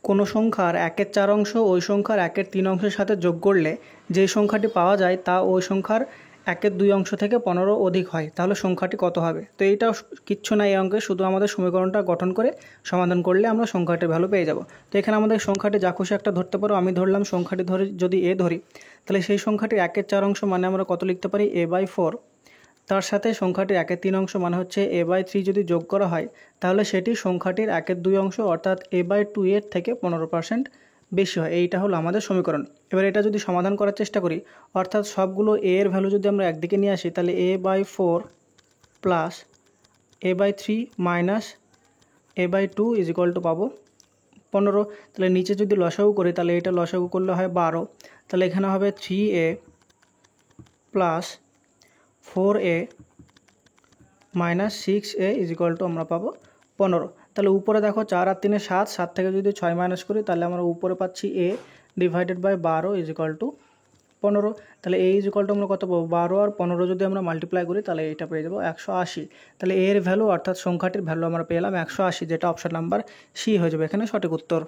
কোনো সংখ্যার 1/4 অংশ ওই সংখ্যার 1/3 অংশের সাথে যোগ করলে যে সংখ্যাটি পাওয়া যায় তা ওই সংখ্যার 1/2 অংশ থেকে 15 অধিক হয়, তাহলে সংখ্যাটি কত হবে? তো এইটা কিচ্ছু না এই অঙ্কে, শুধু আমাদের সমীকরণটা গঠন করে সমাধান করলে আমরা সংখ্যাটির ভ্যালু পেয়ে যাব। তো এখানে আমাদের সংখ্যাটি যা খুশি একটা ধরতে পারো, আমি ধরলাম সংখ্যাটি যদি এ ধরি, তাহলে সেই সংখ্যাটির 1/4 অংশ মানে আমরা কত লিখতে পারি? a/4। তার সাথে সংখ্যাটির 1/3 অংশ মানে হচ্ছে a/3 যদি যোগ করা হয় তাহলে সেটি সংখ্যাটির 1/2 অংশ অর্থাৎ a/2 এর থেকে 15% বেশি হয়। এইটা হলো আমাদের সমীকরণ। এবার এটা যদি সমাধান করার চেষ্টা করি, অর্থাৎ সবগুলো a এর ভ্যালু যদি আমরা একদিকে নিয়ে আসি, তাহলে a/4 plus a/3 minus a/2 is equal two পাবো 15। তাহলে নিচে যদি লসাগু করি তাহলে এটা লসাগু করলে হয় 12। তাহলে এখানে হবে 3a plus 4a minus 6a is equal two আমরা পাবো 15। তাহলে উপরে দেখো 4 আর 3 7, 7 থেকে যদি 6 মাইনাস করি তাহলে আমরা উপরে পাচ্ছি a divided by 12 is equal to 15। তাহলে a ইজ ইকুয়াল টু আমরা কত পাবো? 12 আর 15 যদি আমরা মাল্টিপ্লাই করি তাহলে এটা পেয়ে যাবো 180। তাহলে এর ভ্যালু অর্থাৎ সংখ্যাটির ভ্যালু আমরা পেলাম 180, যেটা অপশন নাম্বার সি হয়ে যাবে এখানে সঠিক উত্তর।